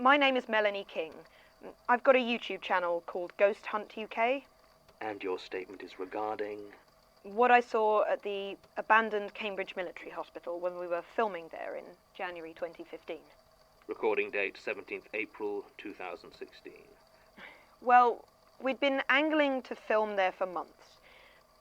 My name is Melanie King. I've got a YouTube channel called Ghost Hunt UK. And your statement is regarding? What I saw at the abandoned Cambridge Military Hospital when we were filming there in January 2015. Recording date 17th April 2016. Well, we'd been angling to film there for months.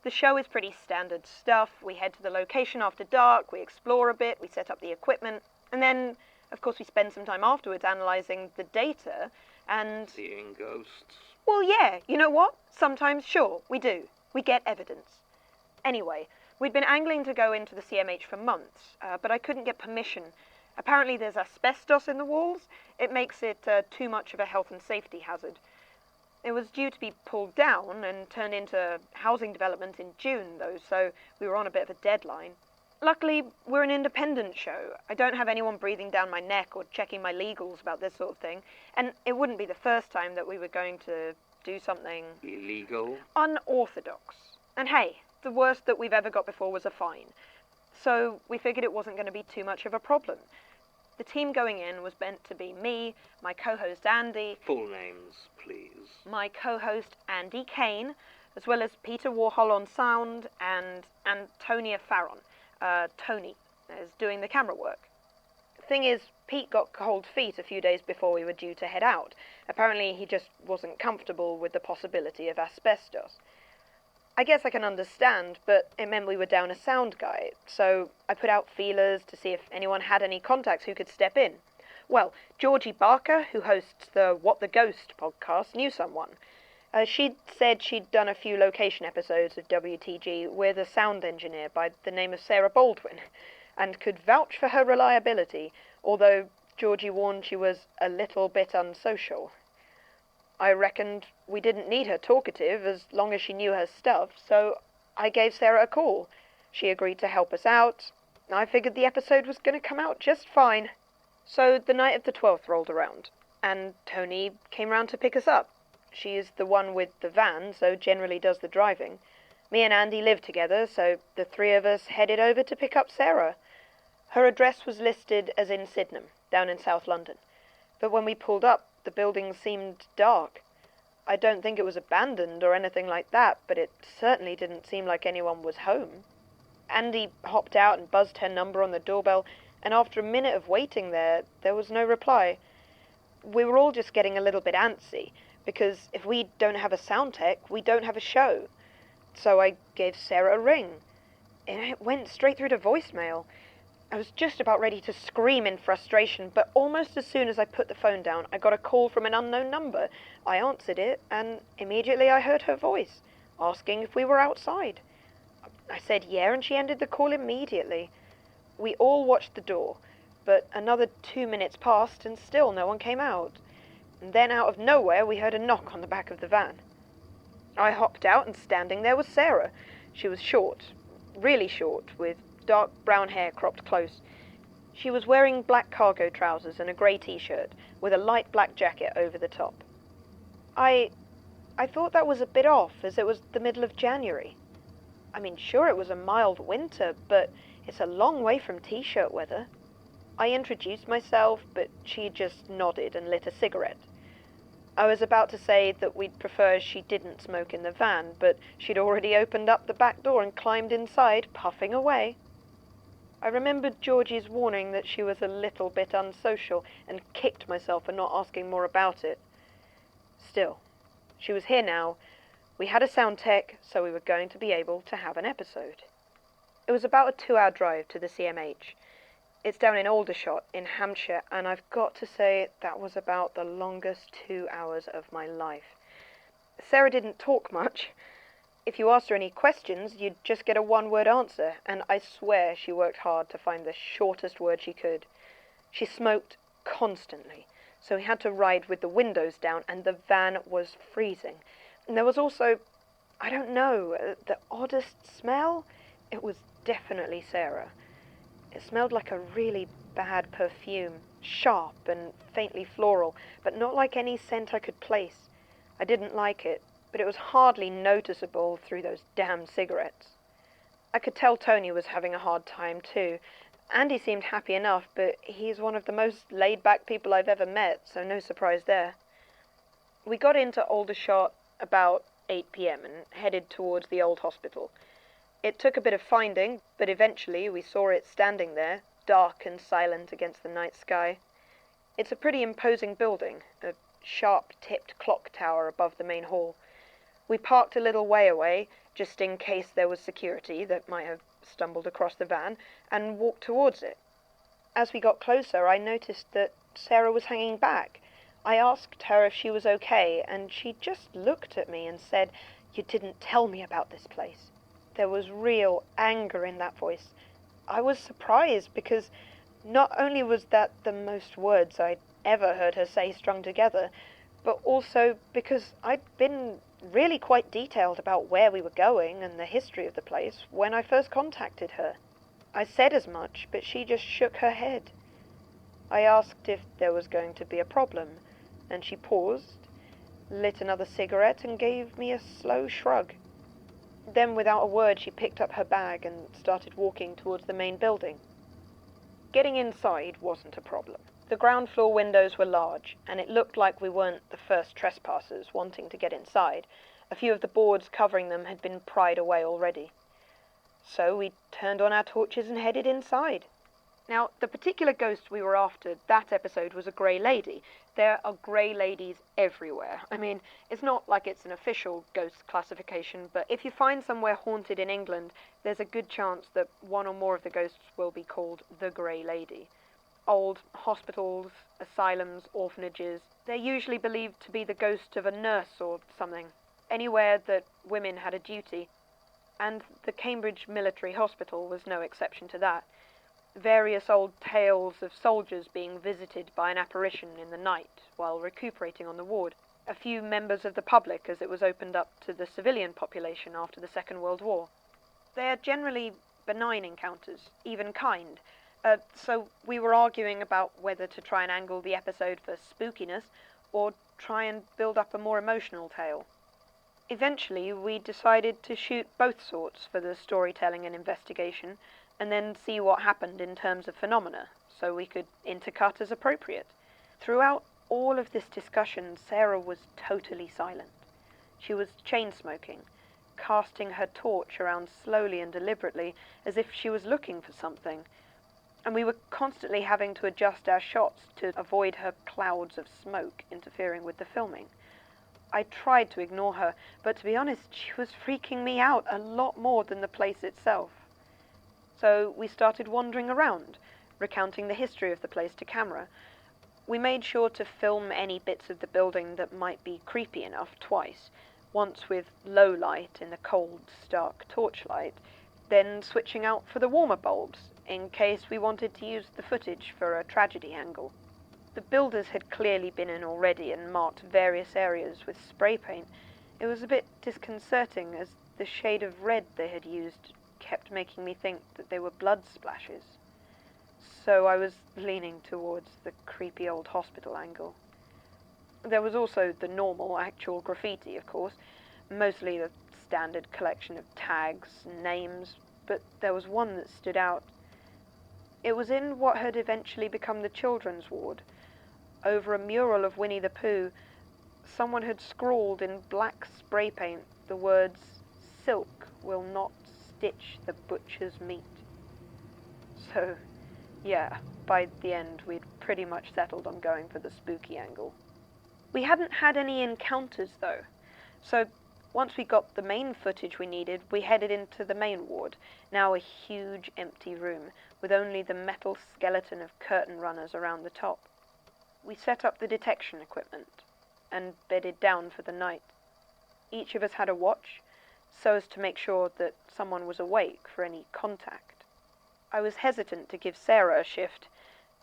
The show is pretty standard stuff. We head to the location after dark, we explore a bit, we set up the equipment, and then, of course, we spend some time afterwards analysing the data and... Seeing ghosts? Well, yeah, you know what? Sometimes, sure, we do. We get evidence. Anyway, we'd been angling to go into the CMH for months, but I couldn't get permission. Apparently there's asbestos in the walls. It makes it too much of a health and safety hazard. It was due to be pulled down and turned into housing development in June, though, so we were on a bit of a deadline. Luckily, we're an independent show. I don't have anyone breathing down my neck or checking my legals about this sort of thing, and it wouldn't be the first time that we were going to do something... Illegal? Unorthodox. And hey, the worst that we've ever got before was a fine. So we figured it wasn't going to be too much of a problem. The team going in was meant to be me, my co-host Andy... Full names, please. My co-host Andy Kane, as well as Peter Warhol on sound, and Antonia Farron. Tony is doing the camera work. Thing is, Pete got cold feet a few days before we were due to head out. Apparently he just wasn't comfortable with the possibility of asbestos. I guess I can understand, but it meant we were down a sound guy, so I put out feelers to see if anyone had any contacts who could step in. Well, Georgie Barker, who hosts the What the Ghost podcast, knew someone. She'd said she'd done a few location episodes of WTG with a sound engineer by the name of Sarah Baldwin, and could vouch for her reliability, although Georgie warned she was a little bit unsocial. I reckoned we didn't need her talkative as long as she knew her stuff, so I gave Sarah a call. She agreed to help us out. I figured the episode was going to come out just fine. So the night of the 12th rolled around, and Tony came round to pick us up. She is the one with the van, so generally does the driving. Me and Andy live together, so the three of us headed over to pick up Sarah. Her address was listed as in Sydenham, down in South London. But when we pulled up, the building seemed dark. I don't think it was abandoned or anything like that, but it certainly didn't seem like anyone was home. Andy hopped out and buzzed her number on the doorbell, and after a minute of waiting there was no reply. We were all just getting a little bit antsy, because if we don't have a sound tech, we don't have a show. So I gave Sarah a ring, and it went straight through to voicemail. I was just about ready to scream in frustration, but almost as soon as I put the phone down, I got a call from an unknown number. I answered it, and immediately I heard her voice, asking if we were outside. I said yeah, and she ended the call immediately. We all watched the door, but another 2 minutes passed, and still no one came out. And then out of nowhere, we heard a knock on the back of the van. I hopped out, and standing there was Sarah. She was short, really short, with dark brown hair cropped close. She was wearing black cargo trousers and a grey t-shirt, with a light black jacket over the top. I thought that was a bit off, as it was the middle of January. I mean, sure, it was a mild winter, but it's a long way from t-shirt weather. I introduced myself, but she just nodded and lit a cigarette. I was about to say that we'd prefer she didn't smoke in the van, but she'd already opened up the back door and climbed inside, puffing away. I remembered Georgie's warning that she was a little bit unsocial, and kicked myself for not asking more about it. Still, she was here now. We had a sound tech, so we were going to be able to have an episode. It was about a 2-hour drive to the CMH. It's down in Aldershot, in Hampshire, and I've got to say that was about the longest 2 hours of my life. Sarah didn't talk much. If you asked her any questions, you'd just get a one-word answer, and I swear she worked hard to find the shortest word she could. She smoked constantly, so we had to ride with the windows down, and the van was freezing. And there was also, I don't know, the oddest smell. It was definitely Sarah. It smelled like a really bad perfume, sharp and faintly floral, but not like any scent I could place. I didn't like it, but it was hardly noticeable through those damn cigarettes. I could tell Tony was having a hard time too. Andy seemed happy enough, but he's one of the most laid-back people I've ever met, so no surprise there. We got into Aldershot about 8 p.m. and headed towards the old hospital. It took a bit of finding, but eventually we saw it standing there, dark and silent against the night sky. It's a pretty imposing building, a sharp-tipped clock tower above the main hall. We parked a little way away, just in case there was security that might have stumbled across the van, and walked towards it. As we got closer, I noticed that Sarah was hanging back. I asked her if she was okay, and she just looked at me and said, "You didn't tell me about this place." There was real anger in that voice. I was surprised because not only was that the most words I'd ever heard her say strung together, but also because I'd been really quite detailed about where we were going and the history of the place when I first contacted her. I said as much, but she just shook her head. I asked if there was going to be a problem, and she paused, lit another cigarette, and gave me a slow shrug. Then, without a word, she picked up her bag and started walking towards the main building. Getting inside wasn't a problem. The ground floor windows were large, and it looked like we weren't the first trespassers wanting to get inside. A few of the boards covering them had been pried away already. So we turned on our torches and headed inside. Now, the particular ghost we were after that episode was a grey lady. There are grey ladies everywhere. I mean, it's not like it's an official ghost classification, but if you find somewhere haunted in England, there's a good chance that one or more of the ghosts will be called the Grey Lady. Old hospitals, asylums, orphanages, they're usually believed to be the ghost of a nurse or something. Anywhere that women had a duty. And the Cambridge Military Hospital was no exception to that. Various old tales of soldiers being visited by an apparition in the night while recuperating on the ward. A few members of the public as it was opened up to the civilian population after the Second World War. They are generally benign encounters, even kind. So we were arguing about whether to try and angle the episode for spookiness or try and build up a more emotional tale. Eventually, we decided to shoot both sorts for the storytelling and investigation, and then see what happened in terms of phenomena, so we could intercut as appropriate. Throughout all of this discussion, Sarah was totally silent. She was chain-smoking, casting her torch around slowly and deliberately, as if she was looking for something, and we were constantly having to adjust our shots to avoid her clouds of smoke interfering with the filming. I tried to ignore her, but to be honest, she was freaking me out a lot more than the place itself. So we started wandering around, recounting the history of the place to camera. We made sure to film any bits of the building that might be creepy enough twice, once with low light in the cold, stark torchlight, then switching out for the warmer bulbs, in case we wanted to use the footage for a tragedy angle. The builders had clearly been in already and marked various areas with spray paint. It was a bit disconcerting, as the shade of red they had used kept making me think that they were blood splashes. So I was leaning towards the creepy old hospital angle. There was also the normal, actual graffiti, of course, mostly the standard collection of tags and names, but there was one that stood out. It was in what had eventually become the children's ward. Over a mural of Winnie the Pooh, someone had scrawled in black spray paint the words, "Silk will not stitch the butcher's meat." So, yeah, by the end we'd pretty much settled on going for the spooky angle. We hadn't had any encounters though, so once we got the main footage we needed, we headed into the main ward, now a huge empty room with only the metal skeleton of curtain runners around the top. We set up the detection equipment and bedded down for the night. Each of us had a watch, so as to make sure that someone was awake for any contact. I was hesitant to give Sarah a shift,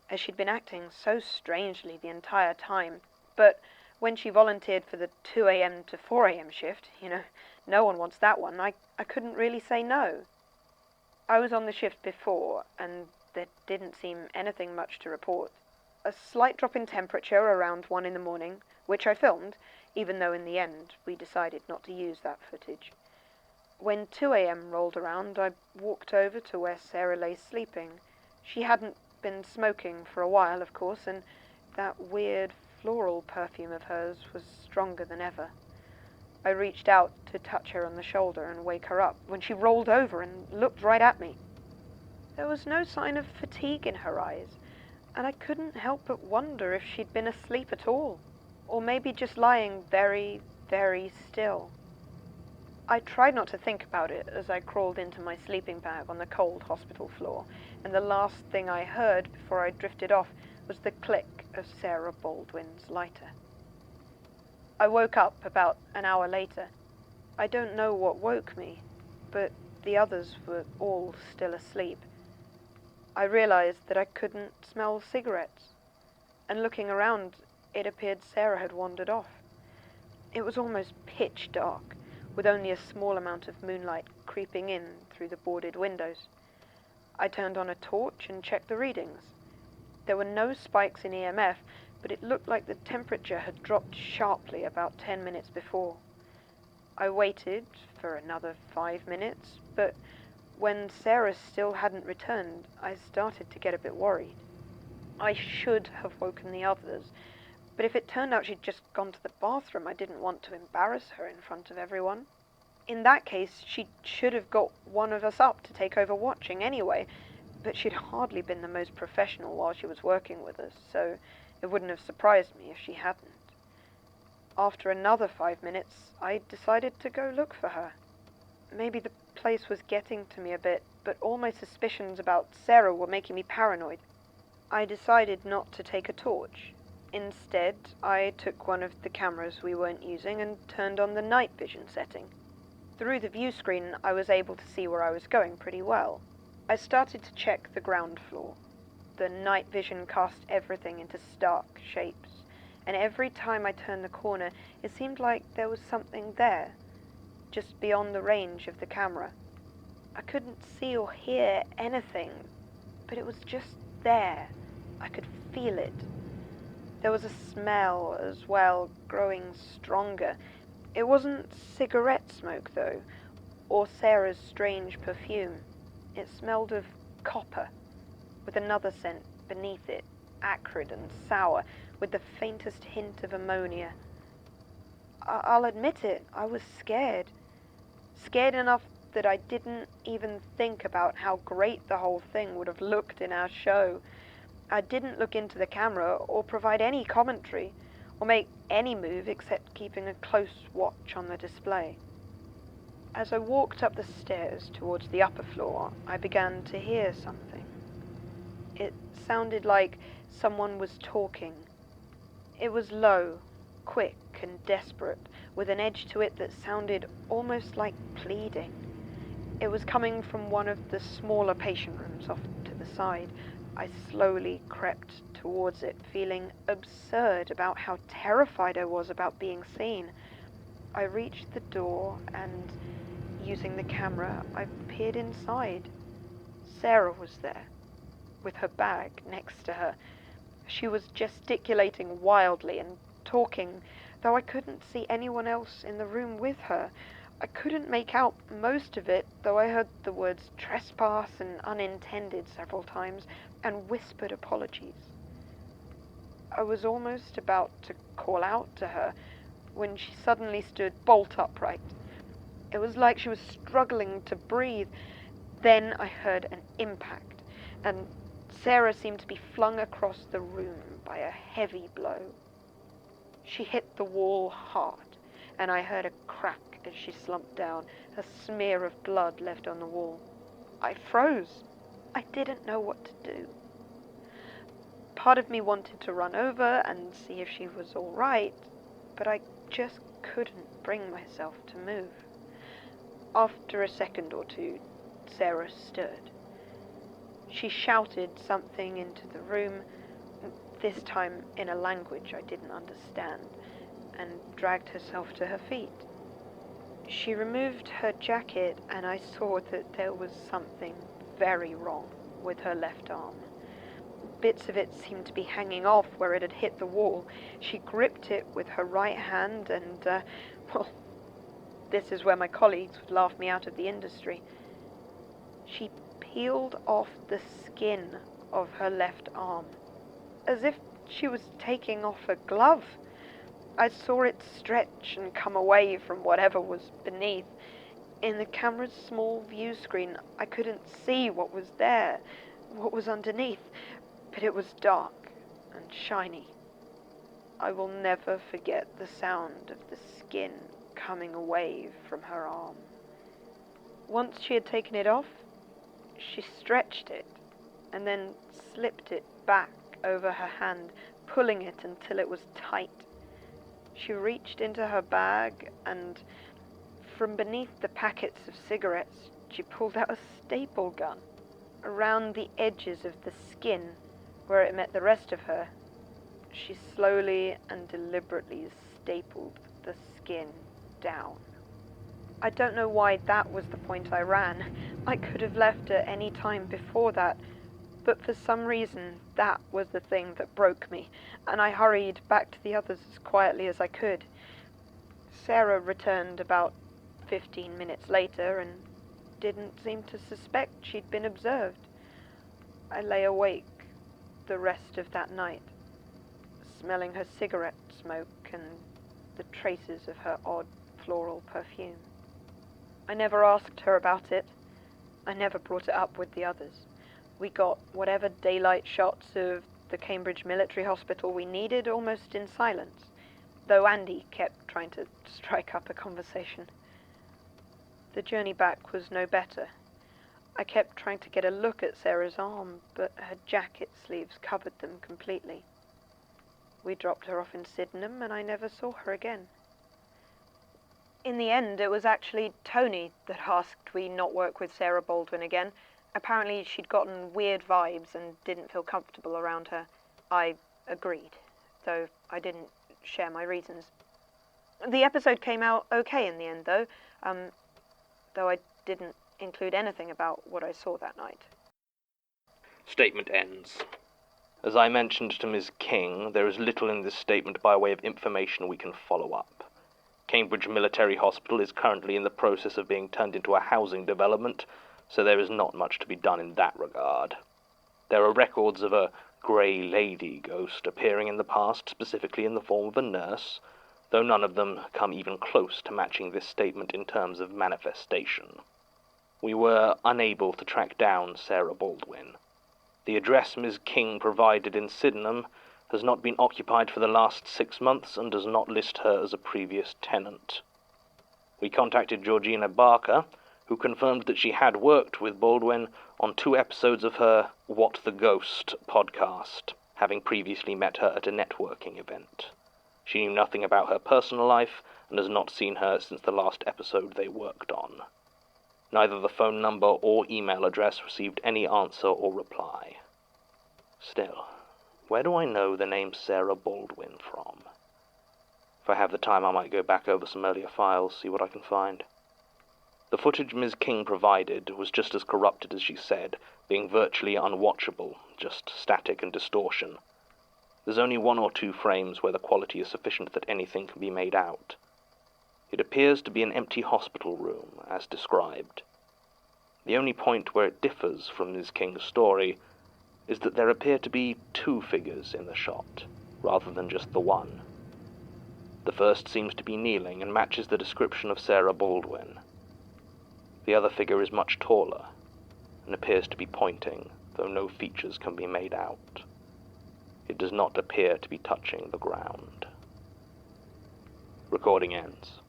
as she'd been acting so strangely the entire time, but when she volunteered for the 2 a.m. to 4 a.m. shift, no one wants that one, I couldn't really say no. I was on the shift before, and there didn't seem anything much to report. A slight drop in temperature around 1 in the morning, which I filmed, even though in the end we decided not to use that footage. When 2 a.m. rolled around, I walked over to where Sarah lay sleeping. She hadn't been smoking for a while, of course, and that weird floral perfume of hers was stronger than ever. I reached out to touch her on the shoulder and wake her up when she rolled over and looked right at me. There was no sign of fatigue in her eyes, and I couldn't help but wonder if she'd been asleep at all, or maybe just lying very, very still. I tried not to think about it as I crawled into my sleeping bag on the cold hospital floor, and the last thing I heard before I drifted off was the click of Sarah Baldwin's lighter. I woke up about an hour later. I don't know what woke me, but the others were all still asleep. I realized that I couldn't smell cigarettes, and looking around, it appeared Sarah had wandered off. It was almost pitch dark, with only a small amount of moonlight creeping in through the boarded windows. I turned on a torch and checked the readings. There were no spikes in EMF, but it looked like the temperature had dropped sharply about 10 minutes before. I waited for another 5 minutes, but when Sarah still hadn't returned, I started to get a bit worried. I should have woken the others, but if it turned out she'd just gone to the bathroom, I didn't want to embarrass her in front of everyone. In that case, she should have got one of us up to take over watching anyway, but she'd hardly been the most professional while she was working with us, so it wouldn't have surprised me if she hadn't. After another 5 minutes, I decided to go look for her. Maybe the place was getting to me a bit, but all my suspicions about Sarah were making me paranoid. I decided not to take a torch. Instead, I took one of the cameras we weren't using and turned on the night vision setting. Through the view screen, I was able to see where I was going pretty well. I started to check the ground floor. The night vision cast everything into stark shapes, and every time I turned the corner, it seemed like there was something there, just beyond the range of the camera. I couldn't see or hear anything, but it was just there. I could feel it. There was a smell as well, growing stronger. It wasn't cigarette smoke, though, or Sarah's strange perfume. It smelled of copper, with another scent beneath it, acrid and sour, with the faintest hint of ammonia. I'll admit it, I was scared. Scared enough that I didn't even think about how great the whole thing would have looked in our show. I didn't look into the camera or provide any commentary or make any move except keeping a close watch on the display. As I walked up the stairs towards the upper floor, I began to hear something. It sounded like someone was talking. It was low, quick and desperate, with an edge to it that sounded almost like pleading. It was coming from one of the smaller patient rooms off to the side. I slowly crept towards it, feeling absurd about how terrified I was about being seen. I reached the door and, using the camera, I peered inside. Sarah was there, with her bag next to her. She was gesticulating wildly and talking, though I couldn't see anyone else in the room with her. I couldn't make out most of it, though I heard the words trespass and unintended several times, and whispered apologies. I was almost about to call out to her when she suddenly stood bolt upright. It was like she was struggling to breathe. Then I heard an impact, and Sarah seemed to be flung across the room by a heavy blow. She hit the wall hard, and I heard a crack as she slumped down, a smear of blood left on the wall. I froze. I didn't know what to do. Part of me wanted to run over and see if she was all right, but I just couldn't bring myself to move. After a second or two, Sarah stirred. She shouted something into the room, this time in a language I didn't understand, and dragged herself to her feet. She removed her jacket, and I saw that there was something very wrong with her left arm. Bits of it seemed to be hanging off where it had hit the wall. She gripped it with her right hand and, well, this is where my colleagues would laugh me out of the industry. She peeled off the skin of her left arm, as if she was taking off a glove. I saw it stretch and come away from whatever was beneath. In the camera's small view screen, I couldn't see what was there, what was underneath, but it was dark and shiny. I will never forget the sound of the skin coming away from her arm. Once she had taken it off, she stretched it and then slipped it back over her hand, pulling it until it was tight. She reached into her bag and, from beneath the packets of cigarettes, she pulled out a staple gun. Around the edges of the skin, where it met the rest of her, she slowly and deliberately stapled the skin down. I don't know why that was the point I ran. I could have left at any time before that, but for some reason that was the thing that broke me, and I hurried back to the others as quietly as I could. Sarah returned about 15 minutes later and didn't seem to suspect she'd been observed. I lay awake the rest of that night, smelling her cigarette smoke and the traces of her odd floral perfume. I never asked her about it. I never brought it up with the others. We got whatever daylight shots of the Cambridge Military Hospital we needed almost in silence, though Andy kept trying to strike up a conversation. The journey back was no better. I kept trying to get a look at Sarah's arm, but her jacket sleeves covered them completely. We dropped her off in Sydenham, and I never saw her again. In the end, it was actually Tony that asked we not work with Sarah Baldwin again. Apparently she'd gotten weird vibes and didn't feel comfortable around her. I agreed, though I didn't share my reasons. The episode came out okay in the end, though I didn't include anything about what I saw that night. Statement ends. As I mentioned to Ms. King, there is little in this statement by way of information we can follow up. Cambridge Military Hospital is currently in the process of being turned into a housing development, so there is not much to be done in that regard. There are records of a grey lady ghost appearing in the past, specifically in the form of a nurse, though none of them come even close to matching this statement in terms of manifestation. We were unable to track down Sarah Baldwin. The address Ms. King provided in Sydenham has not been occupied for the last 6 months and does not list her as a previous tenant. We contacted Georgina Barker, who confirmed that she had worked with Baldwin on 2 episodes of her What the Ghost podcast, having previously met her at a networking event. She knew nothing about her personal life and has not seen her since the last episode they worked on. Neither the phone number or email address received any answer or reply. Still, where do I know the name Sarah Baldwin from? If I have the time, I might go back over some earlier files, see what I can find. The footage Ms. King provided was just as corrupted as she said, being virtually unwatchable, just static and distortion. There's only 1 or 2 frames where the quality is sufficient that anything can be made out. It appears to be an empty hospital room, as described. The only point where it differs from Ms. King's story is that there appear to be 2 figures in the shot, rather than just the one. The first seems to be kneeling and matches the description of Sarah Baldwin. The other figure is much taller and appears to be pointing, though no features can be made out. It does not appear to be touching the ground. Recording ends.